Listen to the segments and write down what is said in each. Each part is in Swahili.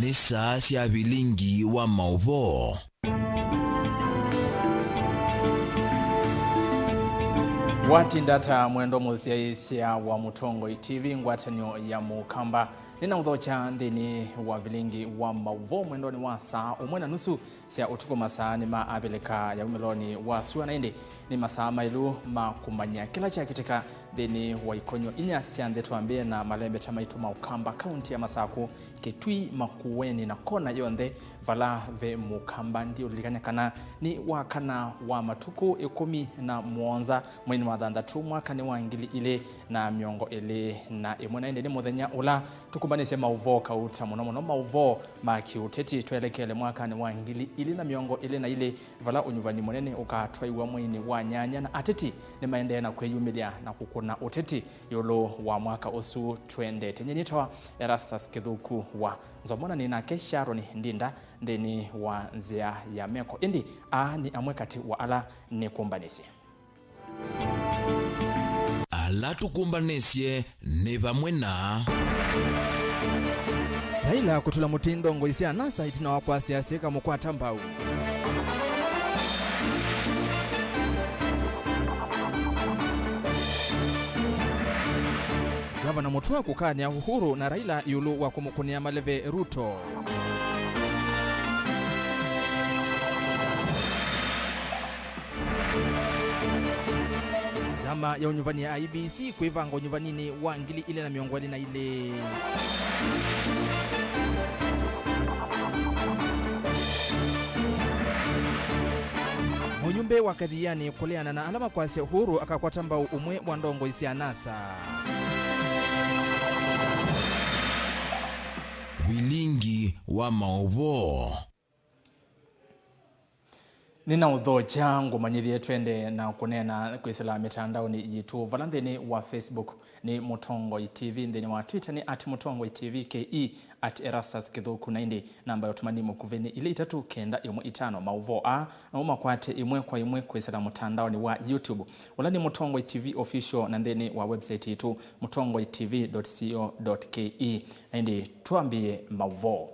ni saa cia Vilingi wa Mauvoo. Wati ndata mwendo muziaisia wa Mutongo TV ngwatanyo ya mukamba nina udhocha ndini wa Vilingi wa Mauvoo mwendo ni wa saa umwe na nusu sia utuko masaa ni maabeleka ya umeloni wa suwa na indi ni masaa mailu makumanya kila cha kiteka deni wa ikonyo inya siande tuambie na malembe tamaitu maukamba kaunti ya Masaku Kitui Makueni na kona yonde vala ve mukamba ndio lilikanyakana ni wakana wa matuku 17 mwezi wa thandatu mwaka ni wa ngili ile na miongo ile na imwana ende ni muthenya ula tukumbanise Mauvoo kauta muno Mauvoo makiuteti twelekele mwaka ni wa ngili ile na miongo ile na ile vala unyuvani munene ukatwaiwa mwini wa nyanya na ateti ni maende na kweyumilia na kukuna uteti yolo wa mwaka osu twende tenyenyitwa Erastus Kithuku wa Nzomona ni na Kesharoni ndinda ndeni wa nzia ya meko indi ni amwekati wa ala ni kumbanisi ala tukumbanisye ni vamwe na Raila kutula mutindo ngoisia nasa itina wakwa siasi kama kwa tambau Gavana Mutua kukania Uhuru na Raila yulu wa kumukunia maleve Ruto. Zama ya unyuvani ya IBC kuivanga unyuvanini wa ngili ile na miongwali na ile. Muyumbe wa kadhiani kuleana na alama kwa sia Uhuru akakwatamba umwe wa ndongo isia nasa. Vilingi wa Mauvoo. Nina udhocha ngumanyithie twende na kunena kwisila mitandao ni yitu valandeni wa Facebook ni Mutongo TV ndeni wa Twitter ni @Mutongo TV @Erastus Kithuku na indi namba yotumani mukuveni ile 395 Mauvoo na umakwate imwe kwa imwe kwisila mitandao ni wa YouTube wala ni Mutongo TV official na ndeni wa website yitu mutongotv.co.ke na indi tuambie Mauvoo.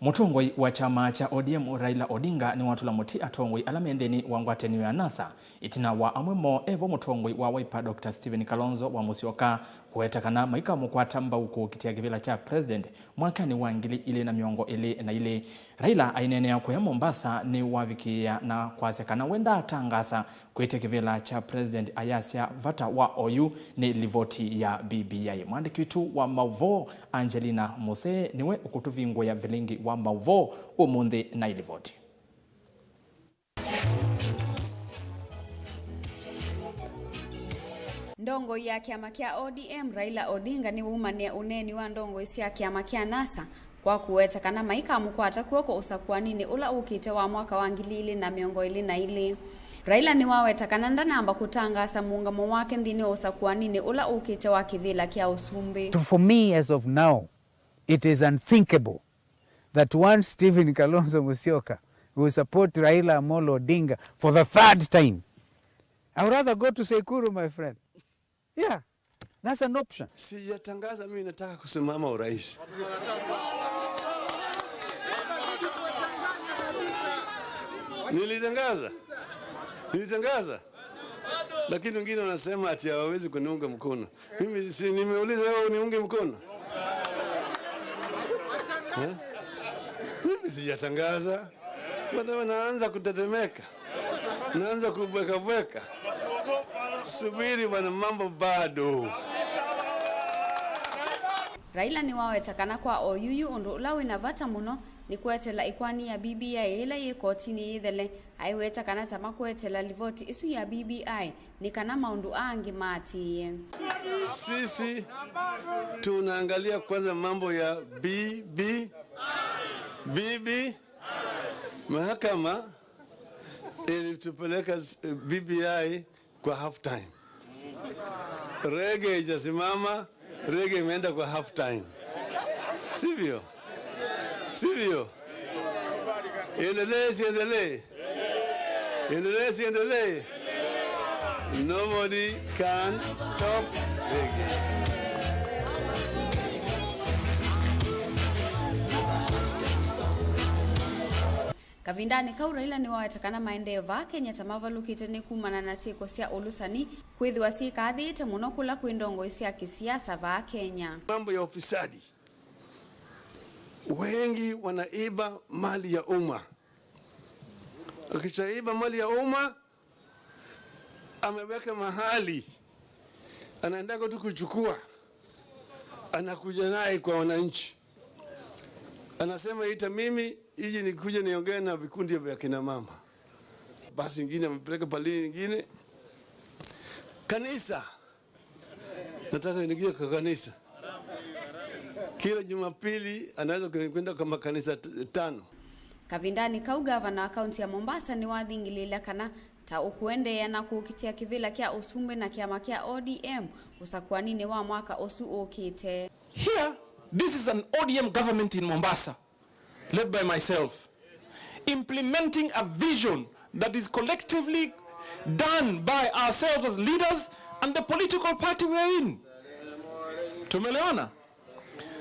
Mutongoi wa chama cha ODM Raila Odinga ni watula muti atongoi alamendeni wangwateni ya nasa itina wa amwemo evo mutongoi wa Wiper Dr. Stephen Kalonzo wa Musyoka kuetakana maika mukwatamba uko kitia kivila cha president mwaka ni wangili ile na miongo ile na ile Raila ainenea kwa Mombasa ni wavikia na kwasekana wenda atangasa kuetia kivila cha president ayasia vata wa OU ni livoti ya BBI mwandiki wetu wa Mauvoo Angelina Mose niwe ukutuvingo ya Vilingi wa Mauvoo umundi na ilivoti. Ndongo ya kiama kia ODM Raila Odinga ni umane uneni wa ndongo isi ya kiama kia NASA kwa kuwetakana maika mukwata kuoko usakwanini ula ukite wa mwaka wa ngili na miongo ili na ili. Raila ni wawetakana ndanamba kutangasa muungamo wake ndini usakwanini ula ukite wa kivila kia usumbi. For me as of now, it is unthinkable that one Stephen Kalonzo Musyoka will support Raila Amolo Odinga for the third time. I would rather go to Sekuru, my friend. Yeah, that's an option. Sijatangaza mimi nataka kusimama urais. Nilitangaza. Lakini wengine wanasema ati hawawezi kuniunga mkono. Mimi si nimeuliza wewe uniunge mkono? Mimi sijatangaza. Bado naanza kutetemeka. Naanza kubweka. Subiri bwana, mambo bado. Raila ni wawetakana kwa OUU undu ulawi na vata muno ni kuetela ikwani ya BBI ila ye kotini idhele aiwetakana tamakuetela livoti isu ya BBI ni kana maundu angi matiye. Sisi tunaangalia kwanza mambo ya mahakama ilitupeleka BBI kwa half time. Rege ijasimama, rege imeenda kwa half time. Sivyo? Endelee. Nobody can stop reggae. kavindani kau Raila ni wawetakana maendeleo va Kenya tamavalukite ni kumana na tiko sia ulusani kwithiwa si kathite muno kula kwindongo isia kisiasa va Kenya. Mambo ya ufisadi, wengi wanaiba mali ya umma. Akishaiba mali ya umma ameweka mahali, anaenda tu kuchukua, anakuja naye kwa wananchi, anasema ita mimi iji nikuje niongee na vikundi vya kina mama. Basi ingine amepeleka pale, ingine kanisa, nataka niingie kwa kanisa. Kila Jumapili anaweza kwenda kama kanisa 5. Kavindani kau gavana wa kaunti ya Mombasa ni wathingilila kana ta ukuendeea na kukitia kivila kia usumbe na kiama kia ODM usakwanini wa mwaka osu okite. Here, this is an ODM government in Mombasa, led by myself, implementing a vision that is collectively done by ourselves as leaders and the political party we are in. Tumelewana?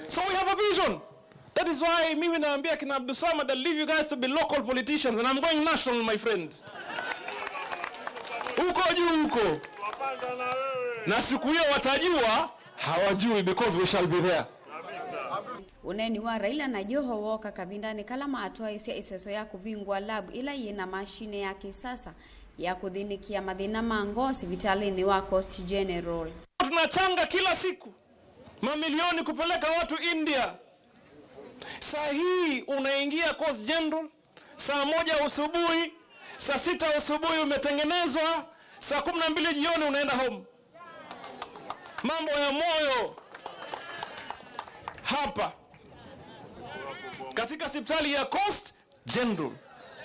So we have a vision. That is why mimi naambia kina Abdusama that leave you guys to be local politicians and I'm going national, my friend. Uko juu uko. Na siku hiyo watajua hawajui because we shall be there. Uneni wa Raila na Joho woka kavindani kalama atoa isia iseso ya kuvingwa lab ila yina mashine ya kisasa ya kudhinikia madhina mangosi vitalini wa Coast General. Tunachanga kila siku mamilioni kupeleka watu India. Saa hii unaingia Coast General saa 1 asubuhi, saa 6 asubuhi umetengenezwa, saa 12 jioni unaenda home. Mambo ya moyo hapa katika hospitali ya Coast General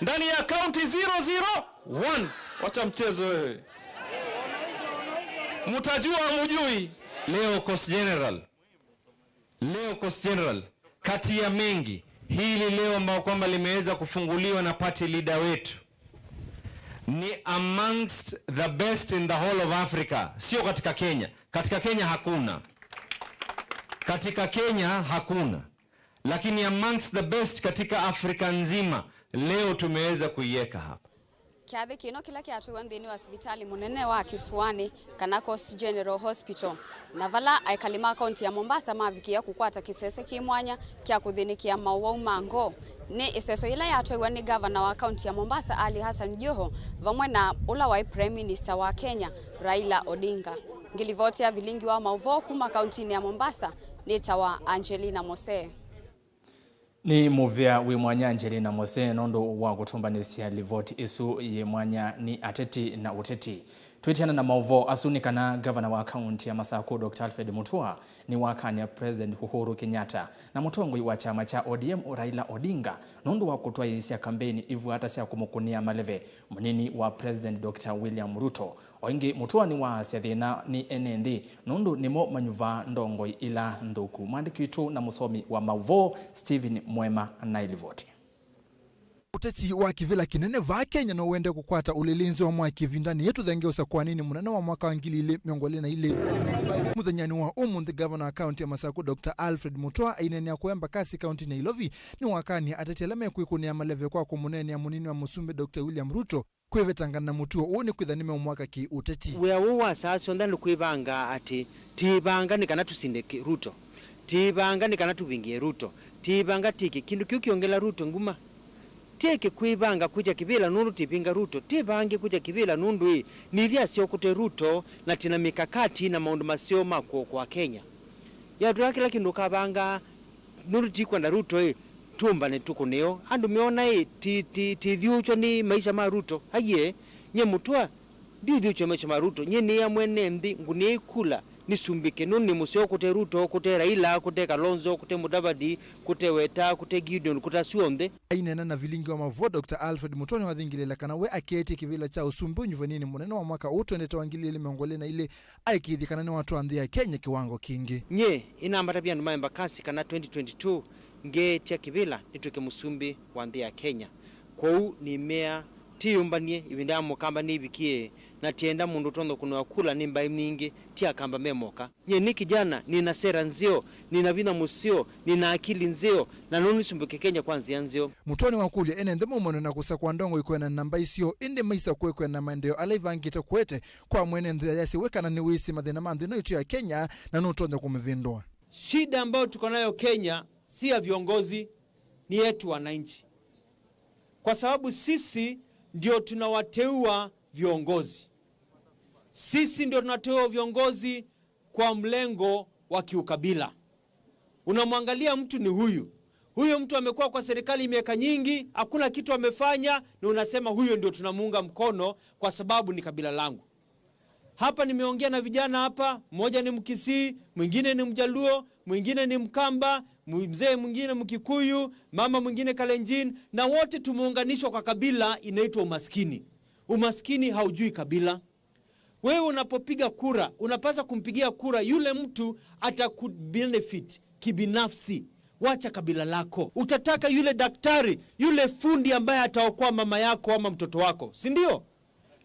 ndani ya county 001. Wacha mchezo wewe, mtajua mujui. Leo Coast General kati ya mengi hili leo ambao kwamba limeweza kufunguliwa na party leader wetu ni amongst the best in the whole of Africa. Sio katika Kenya. Katika Kenya hakuna. Lakini amongst the best katika Afrika nzima leo tumeweza kuiweka hapa. Kiathe kino kila kiatu ndini wa hospitali munene wa Kisuani kana Coast General Hospital na vala aikalima kaunti ya Mombasa mavikia kukwata kisese kimwanya kia kuthinikia Mauvoo mango ni iseso ila yatoiwa ni governor wa kaunti ya Mombasa Ali Hassan Joho vamwe na ula wa prime minister wa Kenya Raila Odinga. Ngilivotia Vilingi wa Mauvoo kuma kaunti ya Mombasa nitawa Angelina Mose. Ni muvia wi mwanya Angelina Mose nondo wa kutumbanisia livoti isu ye mwanya ni ateti na uteti. Tuitiana na Mauvoo asunikana governor wa kaunti ya Masako Dr. Alfred Mutua ni wakani ya President Uhuru Kenyatta na mutongoi wa chama cha ODM Raila Odinga nondo wa kutoa isia kampeni ivu hata sia kumukunia maleve munini wa President Dr. William Ruto. Oingi Mutua ni wa siathina ni NND nondo nimo manyuva ndongoi ila nduku. Mwandikitu na musomi wa Mauvoo Stephen Mwema na ilivoti. Uteti wa kivila kinene va Kenya na uende kukwata ulilinzi wa mwaki vindani yetu thengeusa kwa nini munene wa mwaka wangili ile miongole na ile muthanyani wa the governor county ya Masako Dr. Alfred Mutua ainene ya kuemba kasi county na Ilovi ni wakani ateteleme kuikunia maleve kwa kumunene ya munini wa Musumbe Dr. William Ruto kwevetangana na Mutua uone kwithanime umwaka ki uteti wea uwa sasa ndani kuibanga ati tibanga ni kana tusindeke Ruto, tibanga ni kana tubingie Ruto, tibanga tiki kindu kiukiongela Ruto nguma teke kuibanga kuja kivila nundu tipinga Ruto, tibange kuja kivila nundu hii nithia sio kute Ruto na tina mikakati na maundu masio mako kwa Kenya ya tuwa kila kindu kabanga nundu tikwa na Ruto hii tumba ne tuko neo andu meona hii tidhiucho ni maisha ma Ruto haye nye Mutua dithiucho maisha ma Ruto nye ni ya mwene mdi nguni ikula nisumbike nuni musio kute Ruto kute Raila kute Kalonzo kute Mudavadi kute Weta kute Gideon kute Sionde ainena na Vilingi wa Mauvoo Dr. Alfred Mutua ni wathingilela kana we aketi kivila cha usumbu nyuvanini munene wa mwaka uto ndeta wangili ile miongole na ile aikithikana ni watu andhia Kenya kiwango kingi nye inambata pia ndumaemba kasi kana 2022 nge tia kivila nituke musumbi wa andhia Kenya kwa u ni mea tiyumbanie ibindamu kamba nibikie na tienda mundu tondo kuno kula nimba mingi tia kamba memoka nye ni kijana nina sera nzio nina vina musio nina akili nzio na noni sumbuke Kenya kwanza nzio mutoni wakuli enende mumono na kusakwa ndongo ikwena namba isio inde maisa kwekwe na maendeleo alaivangita kwete kwa mwenendo yasi wekana ni wisi madhina mandi no ya Kenya na nutonde kumvindwa. Shida ambayo tuko nayo Kenya si ya viongozi, ni yetu wananchi. Kwa sababu sisi ndio tunawateua viongozi. Sisi ndio tunateua viongozi kwa mlengo wa kiukabila. Unamwangalia mtu ni huyu. Huyo mtu amekuwa kwa serikali miaka nyingi, hakuna kitu amefanya, na unasema huyo ndio tunamuunga mkono kwa sababu ni kabila langu. Hapa nimeongea na vijana hapa, mmoja ni Mkisii, mwingine ni Mjaluo, mwingine ni Mkamba, mzee mwingine Mkikuyu, mama mwingine Kalenjin, na wote tumeunganishwa kwa kabila inaitwa umaskini. Umaskini haujui kabila. Wewe unapopiga kura, unapaswa kumpigia kura yule mtu atakubenefit kibinafsi. Wacha kabila lako. Utataka yule daktari, yule fundi ambaye ataokoa mama yako ama mtoto wako, si ndio?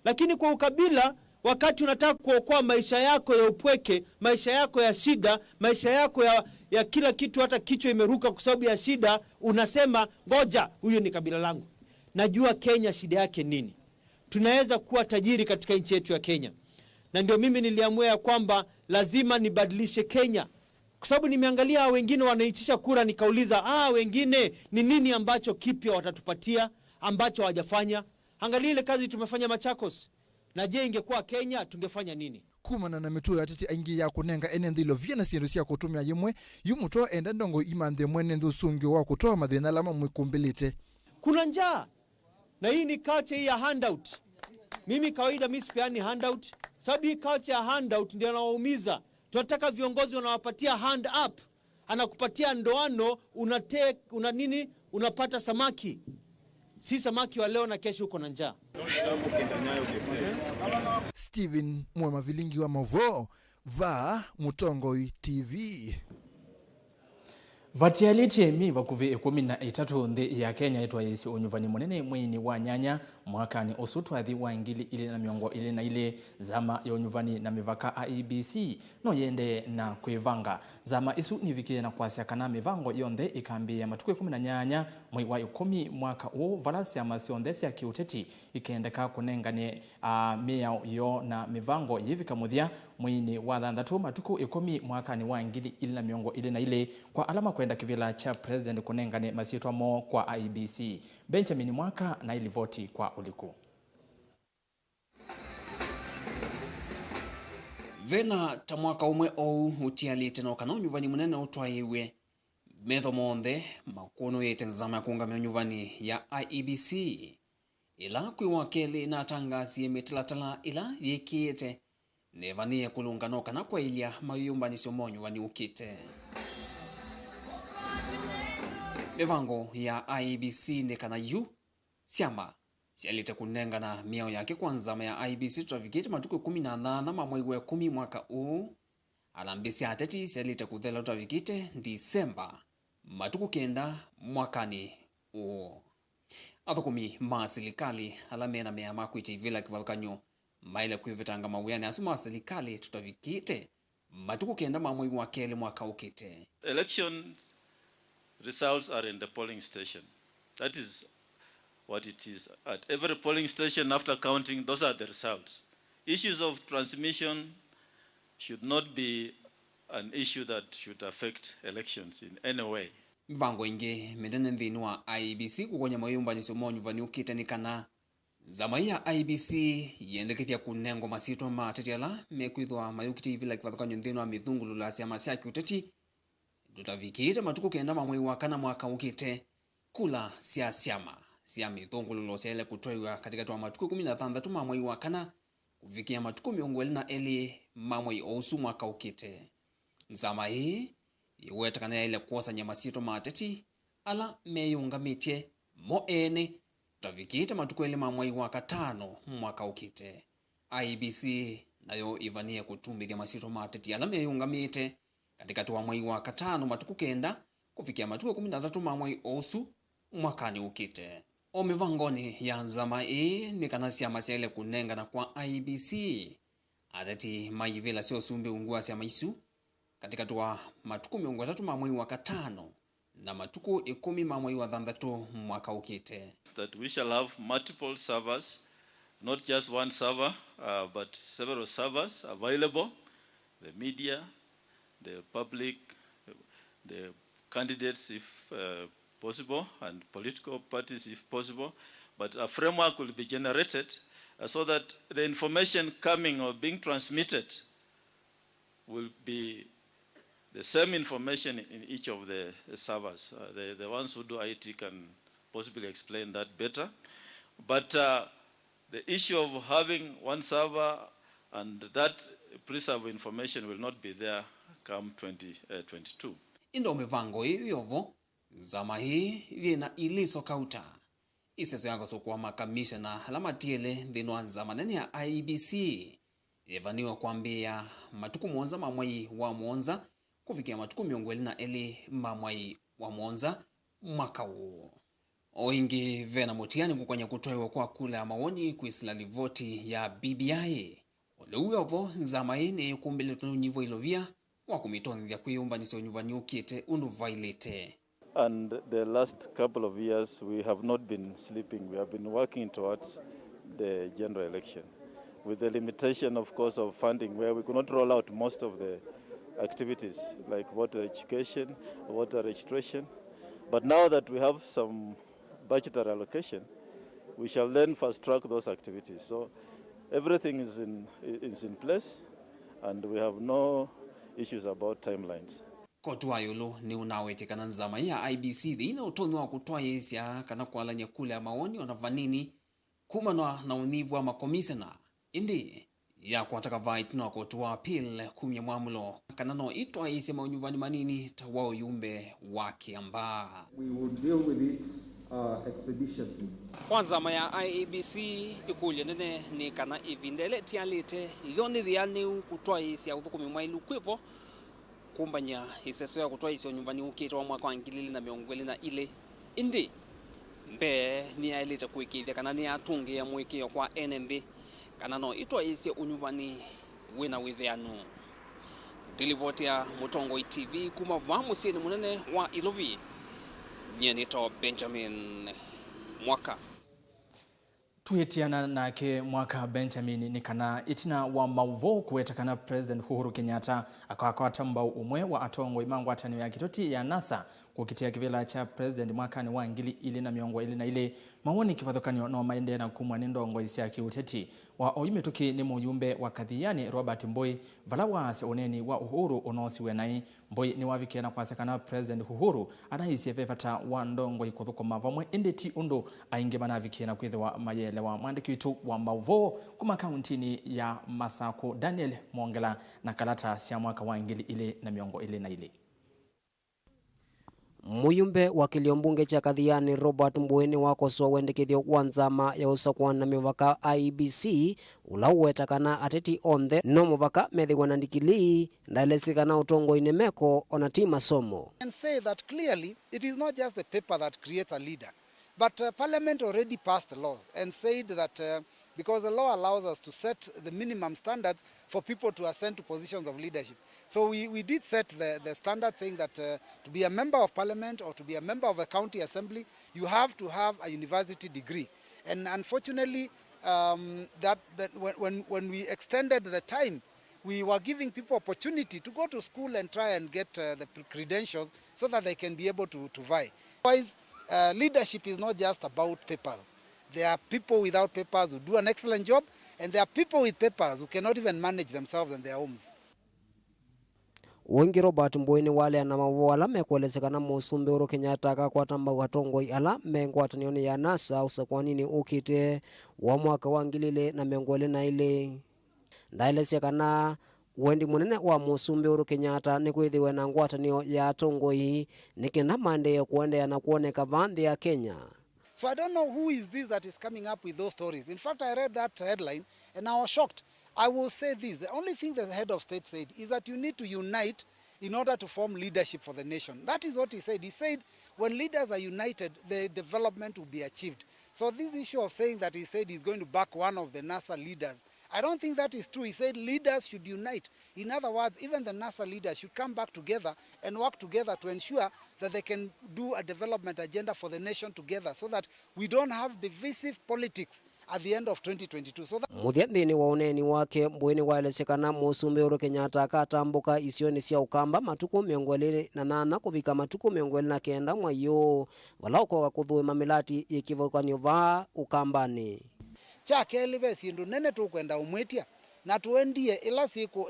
Lakini kwa ukabila, wakati unataka kuokoa maisha yako ya upweke, maisha yako ya shida, maisha yako ya kila kitu, hata kichwa imeruka kwa sababu ya shida, unasema ngoja, huyo ni kabila langu. Najua Kenya shida yake nini. Tunaweza kuwa tajiri katika nchi yetu ya Kenya. Na ndio mimi niliamua ya kwamba lazima nibadilishe Kenya. Kwa sababu nimeangalia wengine wanaitisha kura, nikauliza, wengine ni nini ambacho kipya watatupatia ambacho hawajafanya? Angalia ile kazi tumefanya Machakos. Na je, ingekuwa Kenya tungefanya nini? Kumana na mituo ya titi aingi ya kunenga enendilo vyena siendusi ya kutumia yemwe yumutoa enda ndongo imande mwene ndusungio wa kutoa madhina lama mwikumbilite. Kuna njaa. Na hii ni culture hii ya handout. Mimi kawaida mimi sipeani handout. Sababu hii culture ya handout ndio inawaumiza. Tunataka viongozi wanawapatia hand up. Anakupatia ndoano, unapata samaki. Si samaki wa leo na kesho uko na njaa. Steven Mwema, Vilingi wa Mauvoo, Mutongoi TV. Vatialiti mi vakuvi 13 nthi ya Kenya itwa yesi unyuvani munene mwini wa nyanya mwakani usutwathi wa ngili ili na miongo ili na ile zama ya unyuvani na mivaka IEBC no yende na kwivanga zama isu nivikile na kwasya kana mivango yonthe ikambia matuku 18 mwai wa 10 mwaka huu valasi ya masionthe cia kiuteti ikendeka kunengane miao yo na mivango yivika muthia mwini wa 6 matuku 10 mwakani wa ngili ili na miongo ili na ile kwa alama kwenda kivila cha president kunengane masitwa mo kwa IEBC. Benjamin Mwaka na ilivoti kwa uliku. Vena ta mwaka umwe ou utialite no kana unyuvani munene utwaiwe metho monthe makuno yete nzama ya kuungamia unyuvani ya IEBC ila kwiwa keli na tangasie mitilatala ila yikite nevanie kulungano kana kwa ilia mayumbani siomo unyuvani ukite. Mivango ya IEBC ne kana yu siama sialite kunengana miao yake kwanza ya IEBC trafikiti matuku 18 mwai wa 10 mwaka huu alambisi ateti sialite kuthela trafikite Disemba matuku 9 mwakani huu. Athukumi ma serikali alamena mea makwiti vila kivalkanyo maile kuivitanga mawiyani asuma serikali tutavikite matuku 9 mwai wa 10 mwaka ukite. Election results are in the polling station. That is what it is. At every polling station, after counting, those are the results. Issues of transmission should not be an issue that should affect elections in any way. Vango inge medene nthini wa IEBC kukonya mayumba ni somonyu vani ukite ni kana zama ya IEBC yendekithia kunengo masito matetiala mekwithwa mayukiti vila kivathukanyo nthini wa mithungulu la siama sia kiuteti tutavikite matuku 9 mwai wa 4 mwaka ukite kula sia siama sia mithungulu lo sele kutoiwa katika twa matuku 16 mwai wa 4 kufikia matuku 22 mwai osu mwaka ukite. Nzama hii iwetakana ile kosa nyamasito mateti ala meyungamitie mo ene tutavikite matuku 2 mwai wa 5 mwaka ukite. IEBC nayo ivanie kutumithia masito mateti ala meyungamite katika tuwa mwai wa 5 matuku 9 kufikia matuku 13 mwai osu mwakani ukite. o mivangoni ya nzama ni kana siama siaile kunengana kwa IEBC atati maivela sio sumbe ungua siama isu katika tuwa matuku 3 ma mwezi wa katano na matuku 10 ma mwezi wa thanthatu mwaka ukite. That we shall have multiple servers, not just one server, but several servers available, the media, the public, the candidates if possible, and political parties if possible. But a framework will be generated so that the information coming or being transmitted will be the same information in each of the servers. The ones who do IT can possibly explain that better. But the issue of having one server and that preserve information will not be there come 2022. Indo mivango yovo zama hii vina iliso kauta iseso yako sokwa makamishna lamatiele ndino nzama nene ya IEBC evaniwa kwambia matuku mwonza mamwai wa mwonza kufikia matuku 20 mamwai wa mwonza mwaka huo. Oingi vena motiani kukwanya kutoewa kwa kula maoni kuisila livoti ya BBI. Oleuyovo zama hii kumbele tununyivo ilovia wakumitonzi ya kuyumba nisi onyuvani ukite unuvailete. And the last couple of years we have not been sleeping. We have been working towards the general election with the limitation, of course, of funding, where we could not roll out most of the activities like voter education, voter registration. But now that we have some budgetary allocation, we shall then fast track those activities. So everything is in place and we have no issues about timelines. Kotua yolo ni unawetekana nzama ya IEBC dhina utonu wa kutoa yesia kana kwa nyakule ya maoni onavanini kumanwa na univu wa makomisena indi ya kuataka vaitino kotua pil kumya mwamulo kanano itoa yesia maunyuvani manini tawao yumbe waki amba. We will deal with it expeditiously. Kwa zama ya IEBC ikulia nene ni kana ivindele tialite yoni dhiani kutoa yesia uthukumi mwailu kwevo kumbanya iseso ya kutoa isio nyumbani ukito wa mwaka wa 2021 indi mbe ni aileta kuikithia kana ni atungi ya mwikio kwa NMB kana no itoa isio unyumbani wina withianu. Dilivotia Mutongo TV kuma vamu sieni munene wa Ilovi nyenito Benjamin Mwaka. Tuitiana nake Mwaka Benjamin ni kana itina wa Mauvoo kuwetakana President Uhuru Kenyatta akawakwata mbao umwe wa atongo imangu atani ya kitoti ya NASA kukitia kivila cha President mwaka ni wa 2021 mawoni kifathokani no maende na kumwa nindongo isi ya kiuteti wa oimetuki ni muyumbe wa kadhiyani Robert Mboi valawa se oneni wa Uhuru unosi wenai Mboi ni wavikia na kwasekana President Uhuru anahisi efefata wa ndongo ikuthuko mavamwe indeti undo aingemana vikia na kwithiwa mayele wa mwandikitu wa Mauvoo kuma kauntini ya Masako Daniel Mwongela na kalata sia mwaka wa 2021. Muyumbe wa kiliombunge cha kadhiani Robert Mbweni wakosoa wendekithio kwa nzama ya usakwa na mivaka IEBC ulauwetakana ateti onthe no muvaka methigwa na ndikili ndalesikana utongo inemeko onati masomo. And say that clearly it is not just the paper that creates a leader, but Parliament already passed laws and said that because the law allows us to set the minimum standards for people to ascend to positions of leadership. So we did set the standard saying that to be a member of Parliament or to be a member of a county assembly, you have to have a university degree. And unfortunately, when we extended the time, we were giving people opportunity to go to school and try and get the credentials so that they can be able to vie. Otherwise, leadership is not just about papers. There are people without papers who do an excellent job, and there are people with papers who cannot even manage themselves and their homes. Wengi Robert Mbweni wale na Mauvoo ala mekuelesekana musumbe Uhuru Kenyatta akakwata mbao atongoi ala mengwatanioni ya NASA usakwanini ukite wa mwaka wa 2021 ndaelesekana wendi munene wa musumbe Uhuru Kenyatta ni kwithiwe na ngwatanio ya atongoi nikenda mande ya kuendea na kuoneka vanthi ya Kenya. So I don't know who is this that is coming up with those stories. In fact, I read that headline and I was shocked. I will say this, the only thing the head of state said is that you need to unite in order to form leadership for the nation. That is what he said. He said when leaders are united, the development will be achieved. So this issue of saying that he said he's going to back one of the NASA leaders, I don't think that is true. He said leaders should unite. In other words, even the NASA leaders should come back together and work together to ensure that they can do a development agenda for the nation together so that we don't have divisive politics at the end of 2022. So Muthiathini wa uneni wake mbweni waelesekana musumbe Uhuru Kenyatta akatambuka isioni cia ukamba matuku 28 kuvika matuku 29 mwayo walauko kuthuma milati ikivokanio va ukambani chakeli ve sindu nene tukwenda umwetia na tuendie ila siku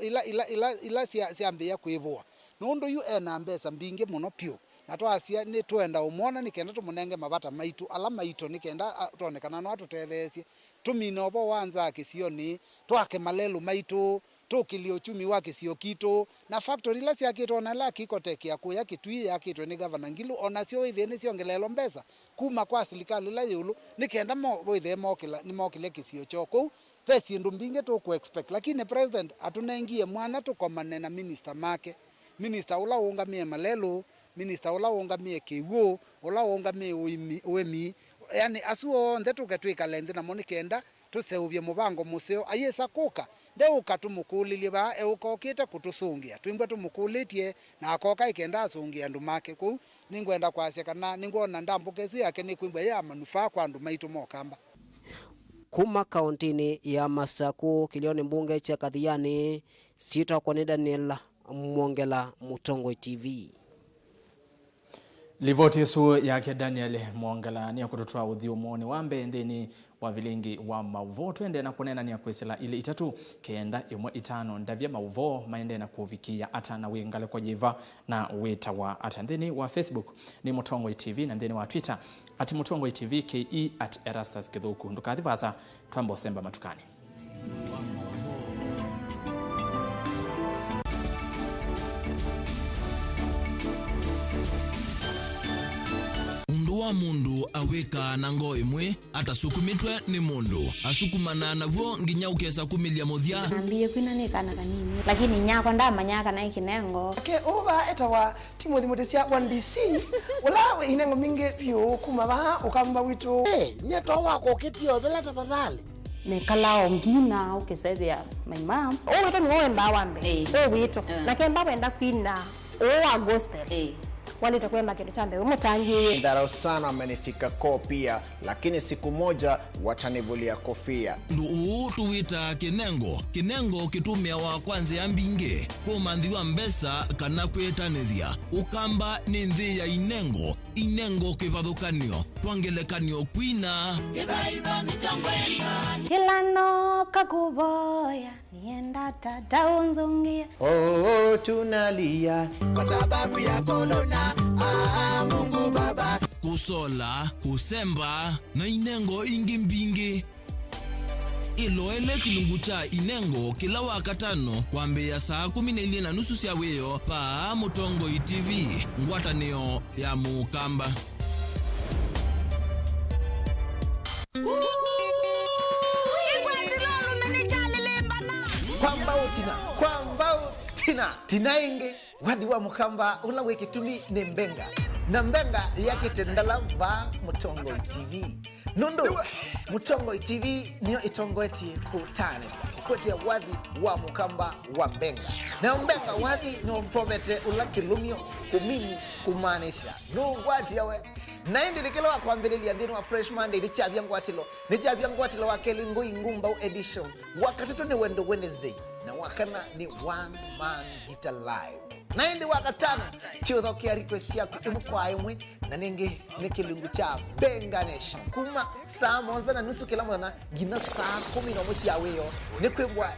ila siambia kwivua nundu yu ena mbesa mbingi muno pio na twasia ni tuenda umona nikenda tumunenge mabata maitu ala maito nikenda tuonekana no atutethesie tumina obo wanza kisioni twake malelu maitu tukilio chumi wake sio kito na factory la sia kito na la kikoteki ya kuya kitui ya kito ni governor ngilu onasio ithene siongelelo mbesa kuma kwa serikali la yulu nikenda mo ithe mokile kisio choko pesi ndumbinge to ku expect lakini president atunengie mwana tukomane na minister make minister ula ungamie malelo minister ula ungamie kiwo ula ungamie oemi yani asuo ndetu ketwika lendi na monikenda tuseuvye mubango museo ayesa kuka ndeuka tumukulilie ba eukokite kutusungia twimbwa tumukulitie na akoka ikenda asungia andu make ku ningwenda kwasia kana ningona ndambuke su yake ni kwimbwa ya manufaa kwa andu maitu mokamba kuma kauntini ya Masaku kilioni mbunge cha Kathiani sita kwa ni Daniel Mwongela Mutongo TV. Livoti su yake Daniel Mwongela ni kutotoa udhio muone wambe ndeni wa Vilingi wa Mauvoo twende na kunena ni akwesela ile itatu kenda imwe itano ndavya Mauvoo maende na kuvikia ata na wingale kwa jiva na weta wa ata ndeni wa Facebook ni Mutongo TV na ndeni wa Twitter @Mutongo TV ke @Erastus Kithuku ndukadhivasa twambo semba matukani. Wa mundu aweka na ngo imwe atasukumitwe ni mundu asukumana navyo nginya ukesa kumilia muthia nambiye kwina ni kana kanini lakini nyako ndamanyaka na ikinengo ke uba etawa Timothy Mutesia 1DC ula inengo mingi pyo kuma ba ukamba witu nyeto wako kitio bila tafadhali ne kalao ngina ukesethia my mom weto ni wenda wambe weto na kemba wenda kwina wa gospel walita kwenda kile chambe umutangie ndarau sana amenifika kopia lakini siku moja watanivulia kofia ndu tuwita kinengo kitumia wa kwanza ya mbinge komandhi wa mbesa kana kwetanithia ukamba ni nthi ya inengo kivathukanio twangelekanio kwina kilano kakuboya nienda tata unzungia tunalia kwa sababu ya kolona Mungu baba kusola kusemba na inengo ingi mbingi iloele kilungu cha inengo kila wakatano kwambe ya saa 12:30 cia weyo pa Mutongo TV ngwatanio ya mukamba kwamba tinainge wadi wa mukamba ula wekituni ni mbenga na mbenga yake tendala va Mutongo TV nondo Mutongo TV niyo itongoti kutane koti ya wadi wa mukamba wa mbenga na mbenga wadi no mpomete ula kilumio kumini kumanisha no wadi yawe na indi nikilo wa kuambelelia ndini wa Fresh Monday ni chabia ngwatilo wa kelingu ingumba edition wakati ni wendo Wednesday na wakana ni one man guitar live na indi wakatano chudho kia request yako imukwa imwe na ningi nikilungu cha Benga Nation kuma saa 1:30 kila mwana gina saa 11 ya weyo nikwebwa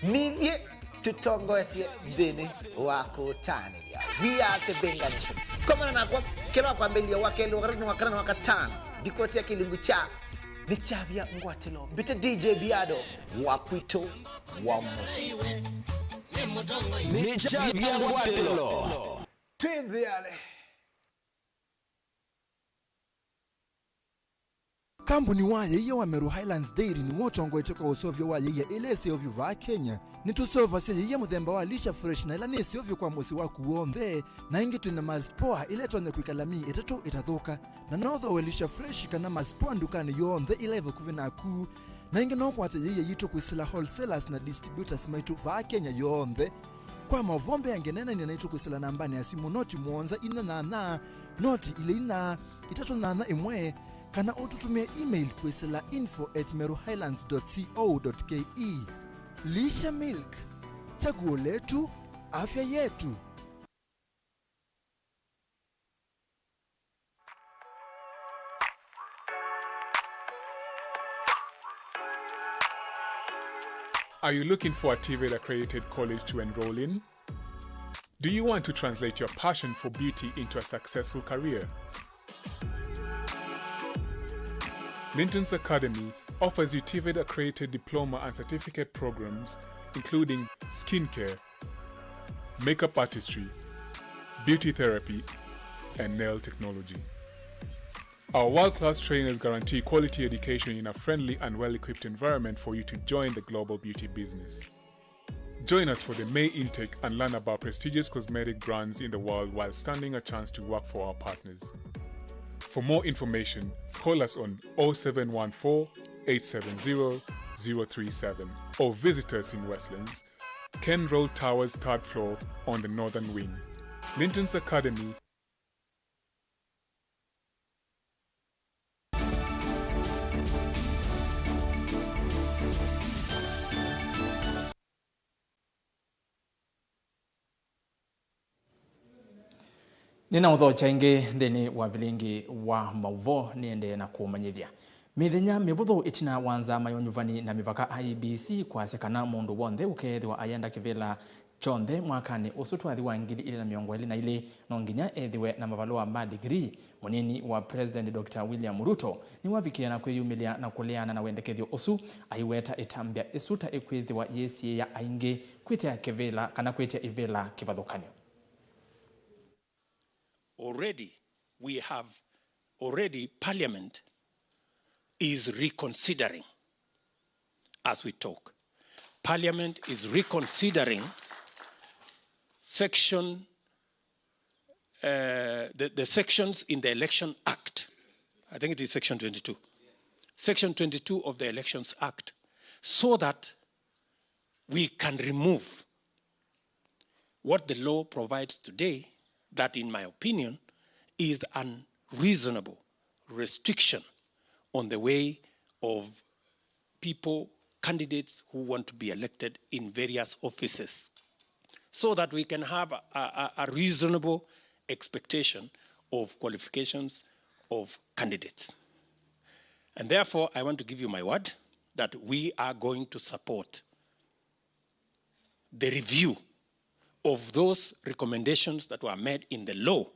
nidye tutongoetie ndini wako tani ya we are the Benga Nation kama na kwa kila kuambelia wakeli wakana wakatano dikotia kilungu cha ni chabia ngwatilo bita DJ Biado wakwito wa musi ni chabia ngwatilo twende yale Kampuni wa yeye wa Meru Highlands Dairy ni wotongo iteka usovyo wa yeye ile seovyo va Kenya. Ni tusova se yeye muthemba wa lisha fresh na ila ni seovyo kwa musi wa kuombe na ingi tuna mazpoa ile tonye kuikalami itatu itathuka na notho we lisha fresh kana mazpoa ndukani yonthe ile evo kuvina ku na ingi no kwate yeye yito kwisila wholesalers na distributors maitu va Kenya yonthe kwa mavombe yangenena ni naito kwisila nambani ya simu noti mwonza ina na noti ile ina itatu na imwe kana ututumia email kwisila info@meruhighlands.co.ke. Lisha Milk, chaguo letu, afya yetu. Are you looking for a TVET-accredited college to enroll in? Do you want to translate your passion for beauty into a successful career? Linton's Academy offers you TVET-accredited diploma and certificate programs including skincare, makeup artistry, beauty therapy, and nail technology. Our world-class trainers guarantee quality education in a friendly and well-equipped environment for you to join the global beauty business. Join us for the May intake and learn about prestigious cosmetic brands in the world while standing a chance to work for our partners. For more information, call us on 0714 870 037 or visit us in Westlands, Ken Road Towers 3rd floor on the northern wing. Linton's Academy. Nina uthocha ingi thini wa Vilingi wa Mauvoo niende na kumanyithia mithenya mivuthu itina wanza mayonyuvani na mivaka IBC kwasekana mundu wonthe ukethwa ayenda kivila chonthe mwakani usu twathiwa 2022 no nginya ethiwe na mavalua ma degree. Munini wa President Dr. William Ruto ni wavikia na kwiyumilia na kuleana na wendekethio usu aiweta itambia isuta ikwithiwa yesi ya aingi kwitia kivila kana kwitia ivila kivathukanio. Already Parliament is reconsidering as we talk. Parliament is reconsidering the sections in the Election Act. I think it is Section 22. Section 22 of the Elections Act, so that we can remove what the law provides today, that in my opinion is an unreasonable restriction on the way of people, candidates who want to be elected in various offices, so that we can have a reasonable expectation of qualifications of candidates. And therefore, I want to give you my word that we are going to support the review of those recommendations that were made in the law,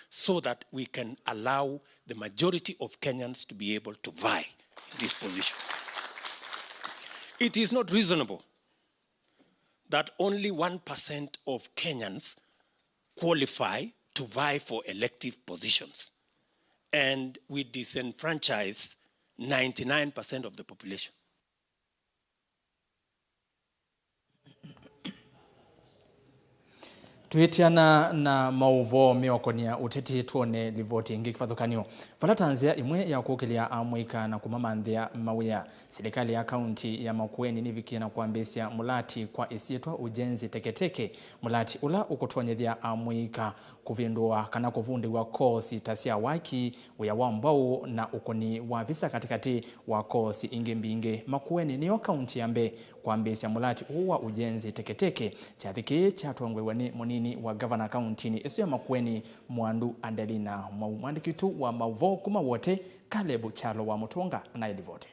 so that we can allow the majority of Kenyans to be able to vie in these positions. It is not reasonable that only 1% of Kenyans qualify to vie for elective positions, and we disenfranchise 99% of the population. Tuitiana na Mauvoo miokonia uteti tuone livoti ingi kifathukanio. Falatanzia imwe ya kukilia amwika na kumamanthia mawia. Serikali ya kaunti ya Makueni nivikia na kuambisia mulati kwa isietwa ujenzi teketeke. Mulati ula ukutonyethia amwika kuvindua kana kuvundi wa kosi tasia waki uya wambao na ukoni wa visa katikati wa kosi ingi mbinge. Makueni niyo kaunti yambe kuambisia mulati uwa ujenzi teketeke. Chathiki chatwangwe ni munini wa governor countini isu ya Makueni Mwandu Adelina mwandikitu wa Mauvoo kuma wote Kalebu Chalo wa Mutonga na edivote.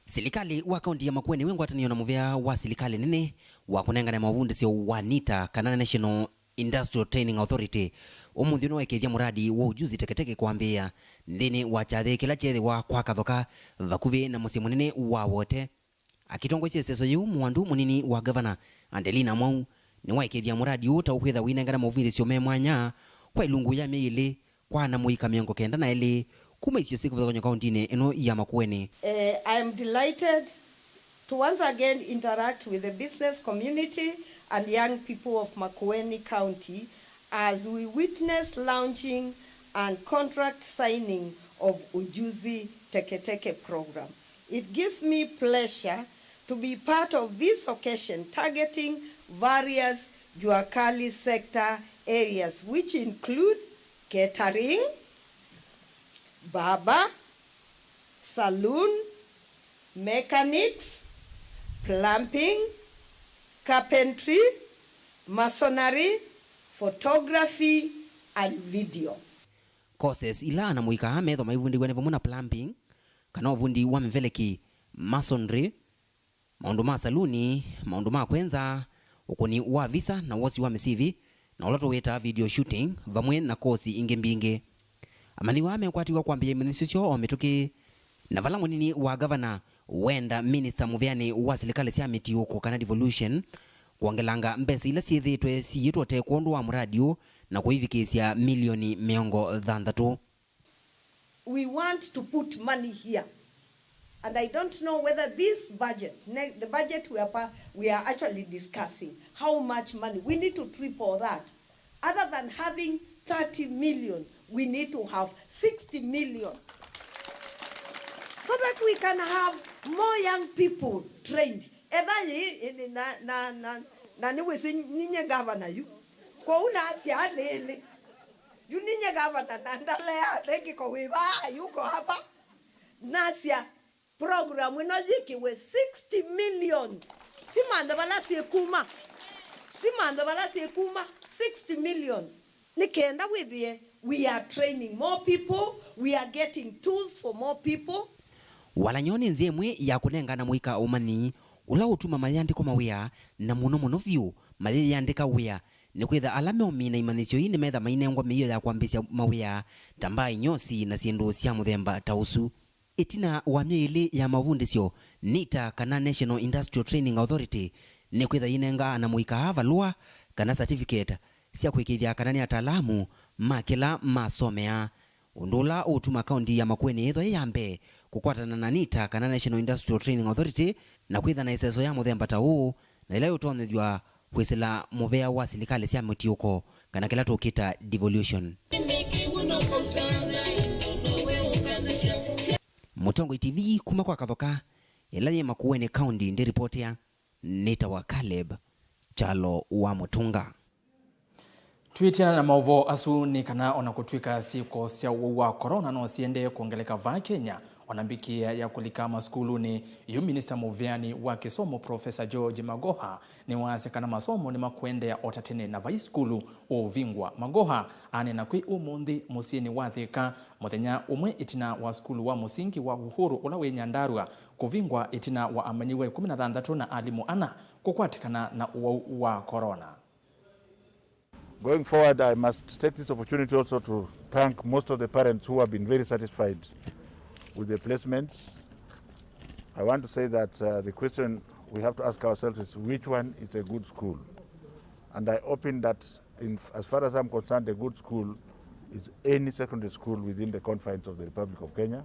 Serikali wa kaunti ya Makueni wengwatanio na muvea wa serikali nene wa kunengana mavundi sio wanita kana National Industrial Training Authority umuthi no ekethia muradi wa ujuzi teketeke kwambia ndini wa chathe kila chethe wa kwa kathoka vakuvi na musi munene wa wote akitongoisia seso yu Mwandu munini wa governor Adelina Mwau ni waikethia muradi uta ukwitha winengana mavundi sio me mwanya kwa ilungu ya meili kwa na muika miongo kenda na eli kuma isio siku kwenye kaunti eno ya Makueni. I am delighted to once again interact with the business community and young people of Makueni County as we witness launching and contract signing of Ujuzi Teke Teke program. It gives me pleasure to be part of this occasion targeting various Juakali sector areas which include catering, barber, saloon, mechanics, plumbing, carpentry, masonry, photography and video. Courses ila na muika hametho maivundi wene vamuna plumbing, kana uvundi wa mveleki, masonry, maundu ma saluni, maundu ma kwenza, ukuni wa visa na wosi wa mesivi, na ulato weta video shooting, vamwe na kosi inge mbinge. Amani wame kwati wa kuambia imenisisio ometuki, na vala mwenini wa governor, wenda minister muviani wa silikale siya mitiuko kana devolution, kuangelanga mbesi ila siethitwe siyitwote kuondu wa mradio na kuivikisia milioni miongo thandatu. We want to put money here. And I don't know whether this budget, the budget we are actually discussing, how much money. We need to triple that. Other than having 30 million, we need to have 60 million. So that we can have more young people trained. Na niwe si ninye governor yu. Kwa una siya lele. Yu ninye governor nandalea reki kwa wiba yuko hapa. Nasia program winojiki we 60 million. Simanda bala siekuma. Simanda bala siekuma 60 million. Nikenda wivye. We are training more people. We are getting tools for more people. Walanyoni nzemwe ya kunenga na muika umani ula utuma mayandiko mawea na muno vyu mayandika wea ni kwitha alame omina imanisyo ine metha mainengwa miyo ya kuambisya mawea tambai nyosi na siendu sya muthemba tausu. Itina wa miili ya mavundisyo NITA kana National Industrial Training Authority ni kwitha inenga na muika havalua kana certificate sya kwikithya kana ni atalamu makila masomea. Undula utuma kaunti ya Makueni etho yambe kukwatana na NITA kana National Industrial Training Authority na kwitha na iseso ya muthemba ta uu na ila utonethwa kwisila muvea wa silikali sya mutiuko kana kila tukita devolution. Mutongo TV kuma kwa kathoka ila ya Makueni County ndi report ya Nita wa Caleb Chalo wa Mutunga. Twitiana na Mauvoo asu ni kana ona kutwika siko sia wa corona no siende kuongeleka va Kenya onambikia ya kulika maskulu ni yu minister muviani wa kisomo Professor George Magoha ni wase kana masomo ni makwende ya otatene na vai skulu o vingwa. Magoha ane na kwi umundi musini wathika muthenya umwe itina wa skulu wa musingi wa Uhuru ula we Nyandarua kuvingwa itina wa amanyiwe 16 na alimu ana kukwatikana na wa corona. Going forward, I must take this opportunity also to thank most of the parents who have been very satisfied with the placements. I want to say that the question we have to ask ourselves is which one is a good school? And I open that, as far as I'm concerned, a good school is any secondary school within the confines of the Republic of Kenya,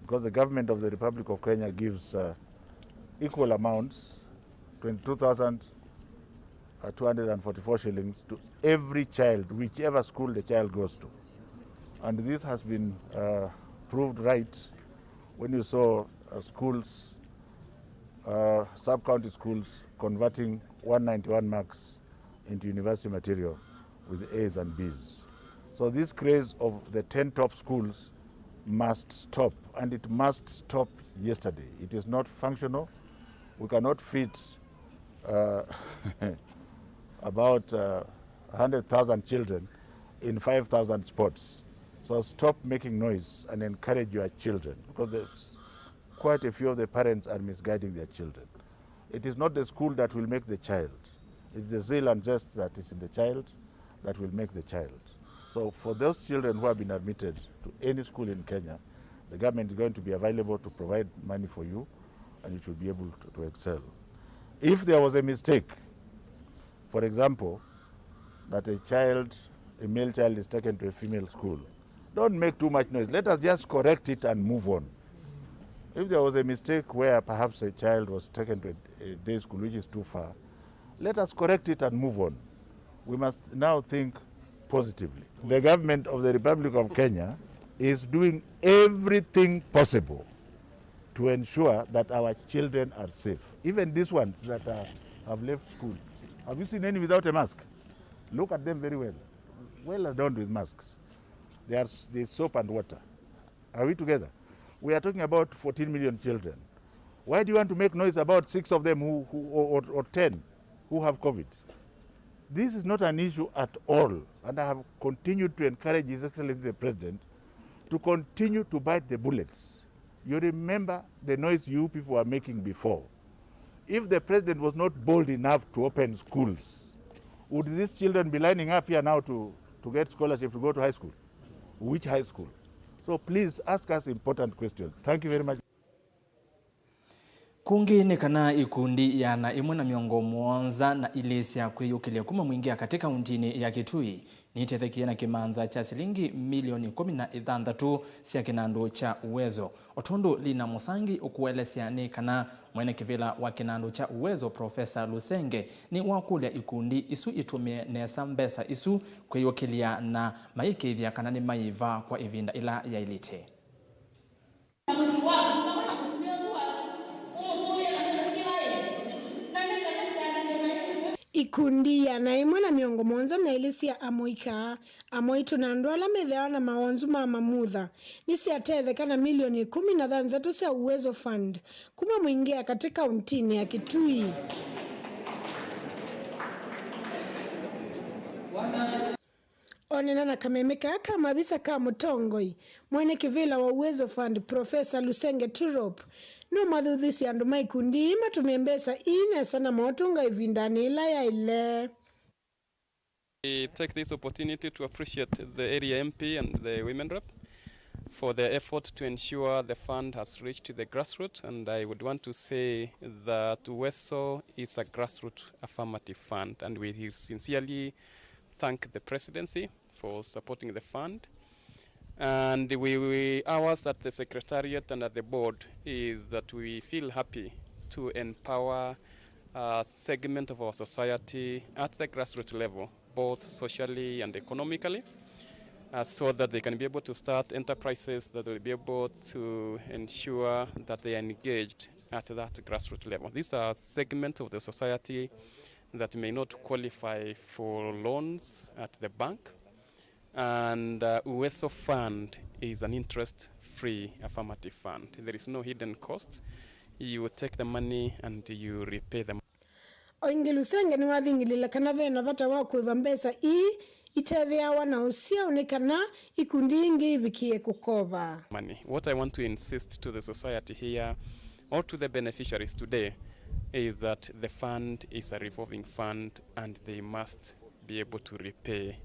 because the government of the Republic of Kenya gives equal amounts, 22,244 shillings to every child, whichever school the child goes to. And this has been proved right when you saw schools, sub-county schools converting 191 marks into university material with A's and B's. So this craze of the 10 top schools must stop, and it must stop yesterday. It is not functional. We cannot fit about 100,000 children in 5,000 spots. So stop making noise and encourage your children, because quite a few of the parents are misguiding their children. It is not the school that will make the child. It's the zeal and zest that is in the child that will make the child. So for those children who have been admitted to any school in Kenya, the government is going to be available to provide money for you, and you should be able to excel. If there was a mistake, for example, that a male child is taken to a female school, don't make too much noise. Let us just correct it and move on. If there was a mistake where perhaps a child was taken to a day school which is too far, let us correct it and move on. We must now think positively. The government of the Republic of Kenya is doing everything possible to ensure that our children are safe. Even these ones that have left school. Have you seen any without a mask? Look at them very well. Well adorned with masks. There's soap and water. Are we together? We are talking about 14 million children. Why do you want to make noise about 6 of them or 10 who have COVID? This is not an issue at all. And I have continued to encourage His Excellency the President to continue to bite the bullets. You remember the noise you people were making before. If the President was not bold enough to open schools, would these children be lining up here now to get scholarship to go to high school? Which high school? So please ask us important questions. Thank you very much. Kungi ni kana ikundi ya na imwe na miongo muonza na ilisi ya kwiyukilia kuma mwingia katika untini ya Kitui ni tethekia na kimanza cha silingi milioni 16 siya kinando cha uwezo. Otondo lina musangi ukuelesya ni kana mwene kivila wa kinando cha uwezo Profesa Lusenge ni wakulia ikundi isu itumie nesa mbesa isu kwiyukilia na maikithia kana ni maiva kwa ivinda ila ya ilite. Ikundi ya na imwe na miongo monza na ilisi ya amoika amoitu na ndola methewa na maonzu mamamutha nisi atetheka na milioni 13 cia uwezo fund kuma mwingia katika untini ya Kitui. Onena na kamemeka kama bisa ka mutongoi mwene kivila wa uwezo fund Profesa Lusenge Turop no mathuthisi andu maikundi matumie mbesa ine sana motunga ivindani ila ya ile. I take this opportunity to appreciate the area MP and the women rep for their effort to ensure the fund has reached the grassroots, and I would want to say that Uwezo is a grassroots affirmative fund, and we sincerely thank the presidency for supporting the fund. And ours at the Secretariat and at the board is that we feel happy to empower a segment of our society at the grassroots level, both socially and economically, so that they can be able to start enterprises that will be able to ensure that they are engaged at that grassroots level. These are segments of the society that may not qualify for loans at the bank. And Uwezo Fund is an interest-free affirmative fund. There is no hidden costs. You take the money and you repay them. Oingelusenge ni wathingilila kana vena vata wa kuiva mbesa itethea wana usia onekana ikundi ingi ibikie kukova. What I want to insist to the society here or to the beneficiaries today is that the fund is a revolving fund and they must be able to repay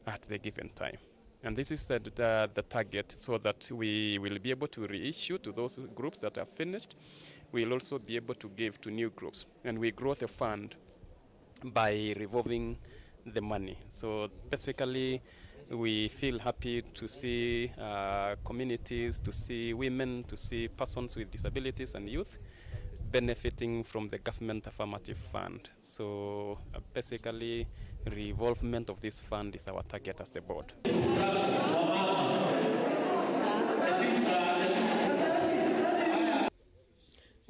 at the given time. And this is the target, so that we will be able to reissue to those groups that are finished. We'll also be able to give to new groups. And we grow the fund by revolving the money. So basically, we feel happy to see communities, to see women, to see persons with disabilities and youth benefiting from the government affirmative fund. So basically, revolvement of this fund is our target as the board.